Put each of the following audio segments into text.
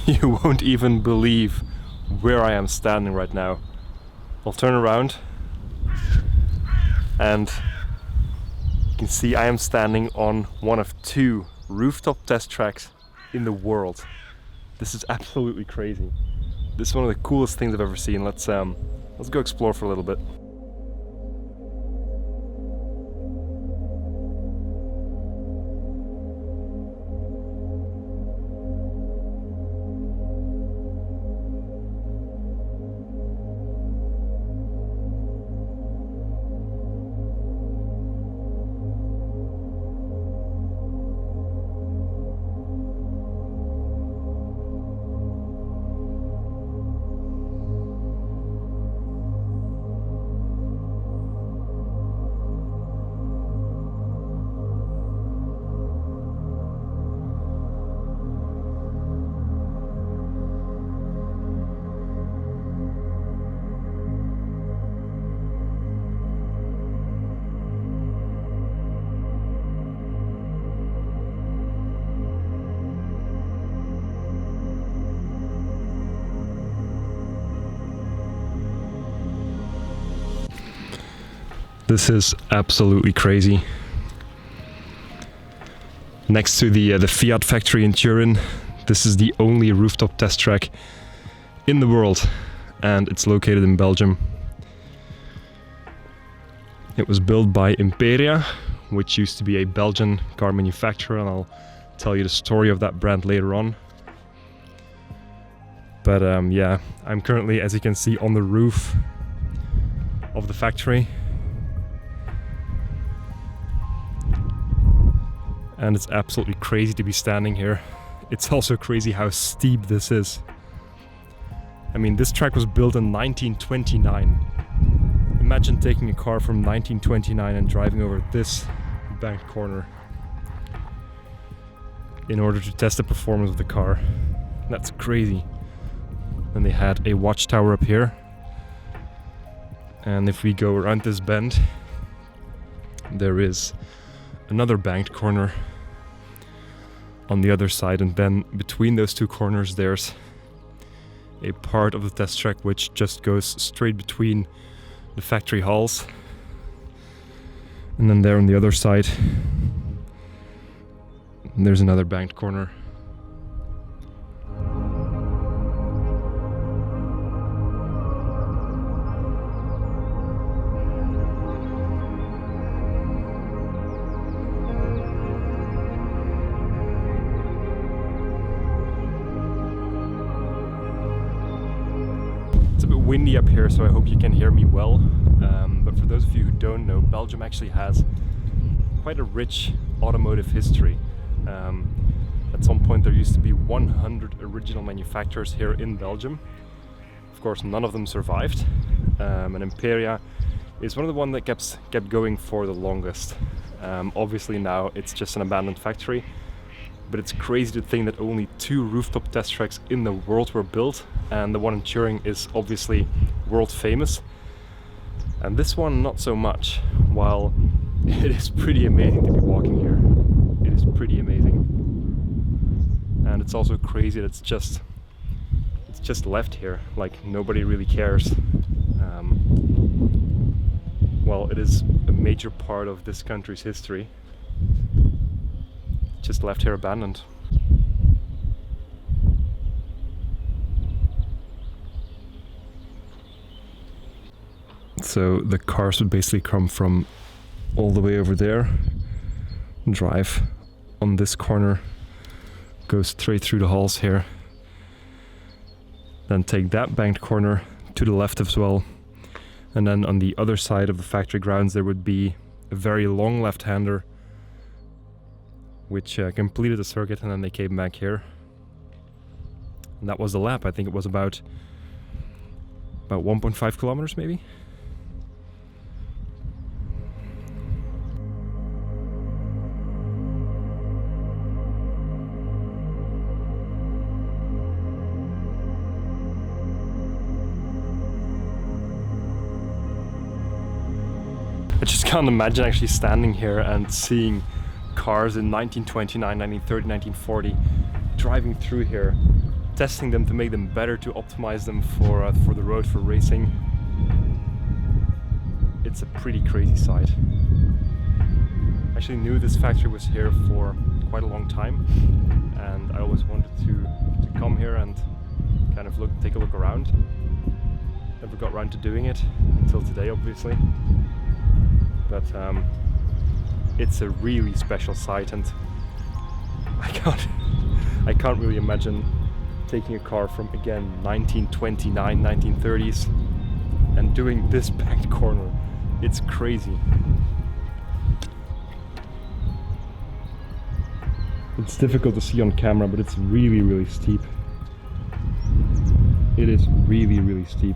You won't even believe where I am standing right now. I'll turn around and you can see I am standing on one of 2 rooftop test tracks in the world. This is absolutely crazy. This is one of the coolest things I've ever seen. Let's go explore for a little bit. This is absolutely crazy. Next to the Fiat factory in Turin, this is the only rooftop test track in the world, and it's located in Belgium. It was built by Imperia, which used to be a Belgian car manufacturer, and I'll tell you the story of that brand later on. But yeah, I'm currently, as you can see, on the roof of the factory. And it's absolutely crazy to be standing here. It's also crazy how steep this is. I mean, this track was built in 1929. Imagine taking a car from 1929 and driving over this banked corner in order to test the performance of the car. That's crazy. Then they had a watchtower up here. And if we go around this bend, there is another banked corner on the other side, and then between those 2 corners there's a part of the test track which just goes straight between the factory halls, and then there on the other side there's another banked corner. Windy up here, so I hope you can hear me well. But for those of you who don't know, Belgium actually has quite a rich automotive history. At some point there used to be 100 original manufacturers here in Belgium. Of course, none of them survived. And Imperia is one of the ones that kept going for the longest. Obviously now it's just an abandoned factory. But it's crazy to think that only 2 rooftop test tracks in the world were built, and the one in Turin is obviously world famous. And this one not so much, while it is pretty amazing to be walking here. It is pretty amazing. And it's also crazy that it's just left here, like nobody really cares. Well, it is a major part of this country's history. Just left here abandoned. So the cars would basically come from all the way over there, drive on this corner, go straight through the halls here, then take that banked corner to the left as well, and then on the other side of the factory grounds there would be a very long left-hander which completed the circuit, and then they came back here. And that was the lap. I think it was about 1.5 kilometers maybe. I just can't imagine actually standing here and seeing cars in 1929, 1930, 1940 driving through here testing them to make them better, to optimize them for the road, for racing. It's a pretty crazy sight. I actually knew this factory was here for quite a long time, and I always wanted to come here and kind of take a look around. Never got around to doing it until today, obviously. But it's a really special sight, and I can't really imagine taking a car from, again, 1929, 1930s and doing this backed corner. It's crazy. It's difficult to see on camera, but it's really, really steep. It is really, really steep.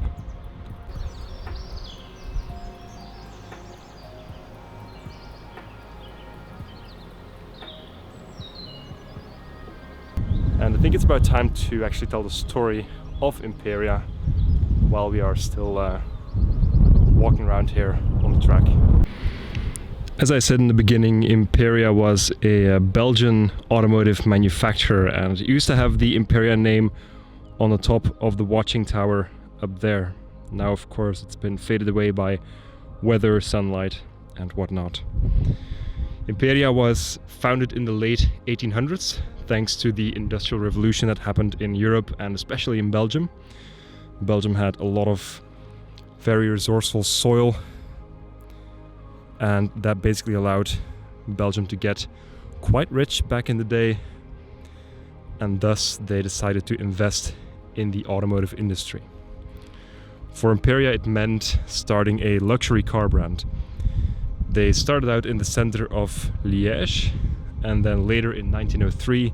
And I think it's about time to actually tell the story of Imperia while we are still walking around here on the track. As I said in the beginning, Imperia was a Belgian automotive manufacturer, and it used to have the Imperia name on the top of the watching tower up there. Now, of course, it's been faded away by weather, sunlight, and whatnot. Imperia was founded in the late 1800s, thanks to the Industrial Revolution that happened in Europe and especially in Belgium. Belgium had a lot of very resourceful soil, and that basically allowed Belgium to get quite rich back in the day, and thus they decided to invest in the automotive industry. For Imperia, it meant starting a luxury car brand. They started out in the center of Liège, and then later in 1903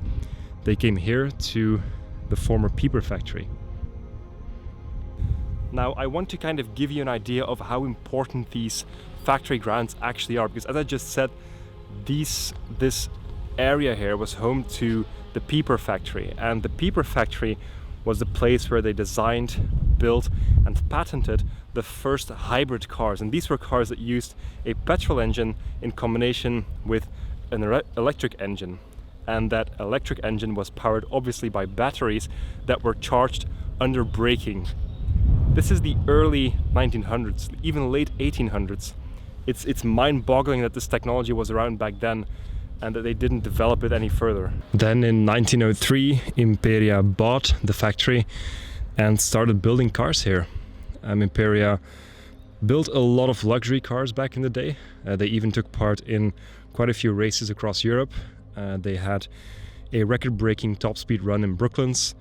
they came here to the former Pieper factory. Now, I want to kind of give you an idea of how important these factory grounds actually are, because as I just said, this area here was home to the Pieper factory, and the Pieper factory was the place where they designed, built and patented the first hybrid cars. And these were cars that used a petrol engine in combination with an electric engine, and that electric engine was powered obviously by batteries that were charged under braking. This is the early 1900s, even late 1800s. It's mind-boggling that this technology was around back then and that they didn't develop it any further. Then in 1903, Imperia bought the factory and started building cars here. Imperia built a lot of luxury cars back in the day. They even took part in quite a few races across Europe. They had a record-breaking top speed run in Brooklands,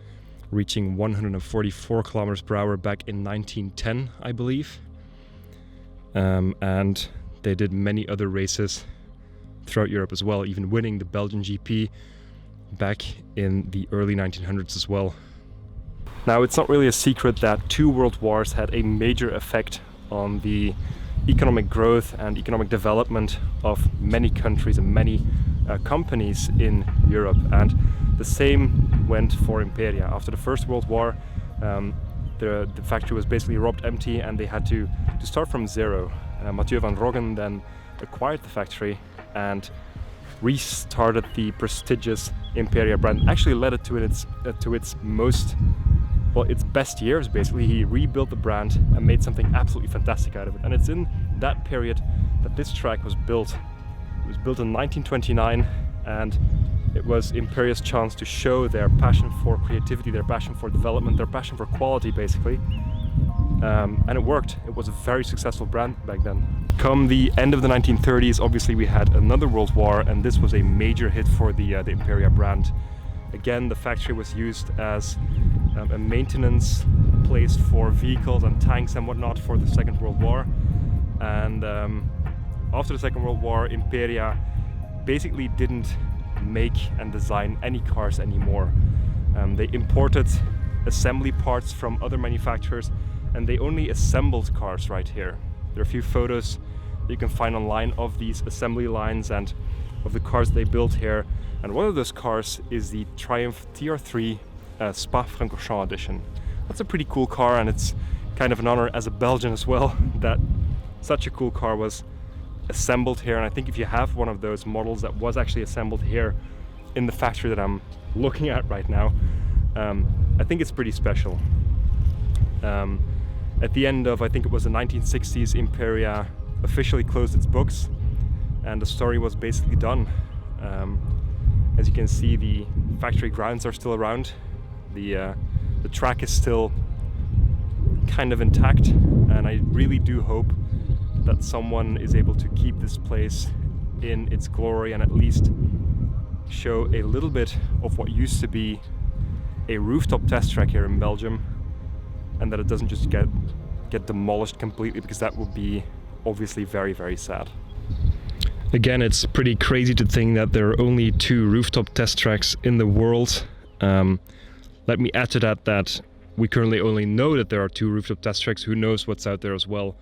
reaching 144 kilometers per hour back in 1910, I believe. And they did many other races throughout Europe as well, even winning the Belgian GP back in the early 1900s as well. Now, it's not really a secret that two world wars had a major effect on the economic growth and economic development of many countries and many companies in Europe, and the same went for Imperia. After the First World War, the factory was basically robbed empty and they had to start from zero. Mathieu van Roggen then acquired the factory and restarted the prestigious Imperia brand, actually led it to its most, well, its best years basically. He rebuilt the brand and made something absolutely fantastic out of it. And it's in that period that this track was built. It was built in 1929, and it was Imperia's chance to show their passion for creativity, their passion for development, their passion for quality basically. And it worked. It was a very successful brand back then. Come the end of the 1930s, obviously we had another world war, and this was a major hit for the Imperia brand. Again, the factory was used as a maintenance place for vehicles and tanks and whatnot for the Second World War. And after the Second World War, Imperia basically didn't make and design any cars anymore. They imported assembly parts from other manufacturers, and they only assembled cars right here. There are a few photos that you can find online of these assembly lines and of the cars they built here. And one of those cars is the Triumph TR3 Spa-Francorchamps edition. That's a pretty cool car, and it's kind of an honor as a Belgian as well that such a cool car was assembled here. And I think if you have one of those models that was actually assembled here in the factory that I'm looking at right now, I think it's pretty special. At the end of, I think it was the 1960s, Imperia officially closed its books, and the story was basically done. As you can see, the factory grounds are still around. The track is still kind of intact, and I really do hope that someone is able to keep this place in its glory and at least show a little bit of what used to be a rooftop test track here in Belgium, and that it doesn't just get demolished completely, because that would be obviously very, very sad. Again, it's pretty crazy to think that there are only 2 rooftop test tracks in the world. Let me add to that we currently only know that there are 2 rooftop test tracks. Who knows what's out there as well.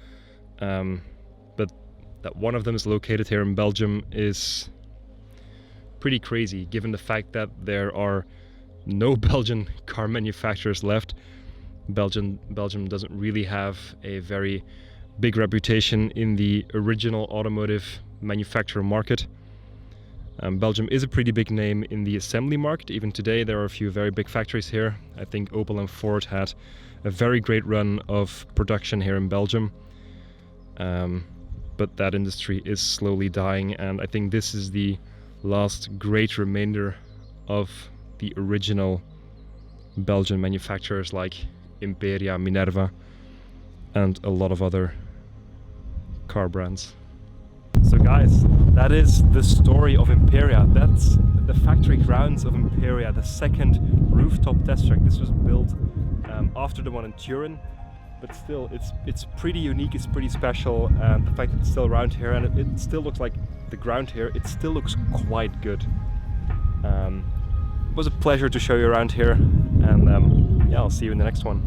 But that one of them is located here in Belgium is pretty crazy, given the fact that there are no Belgian car manufacturers left. Belgium doesn't really have a very big reputation in the original automotive manufacturer market. Belgium is a pretty big name in the assembly market. Even today there are a few very big factories here. I think Opel and Ford had a very great run of production here in Belgium. But that industry is slowly dying, and I think this is the last great remainder of the original Belgian manufacturers like Imperia, Minerva, and a lot of other car brands. So guys, that is the story of Imperia. That's the factory grounds of Imperia, the second rooftop test track. This was built after the one in Turin, but still it's pretty unique, it's pretty special, and the fact that it's still around here and it still looks like the ground here, it still looks quite good. It was a pleasure to show you around here, and yeah, I'll see you in the next one.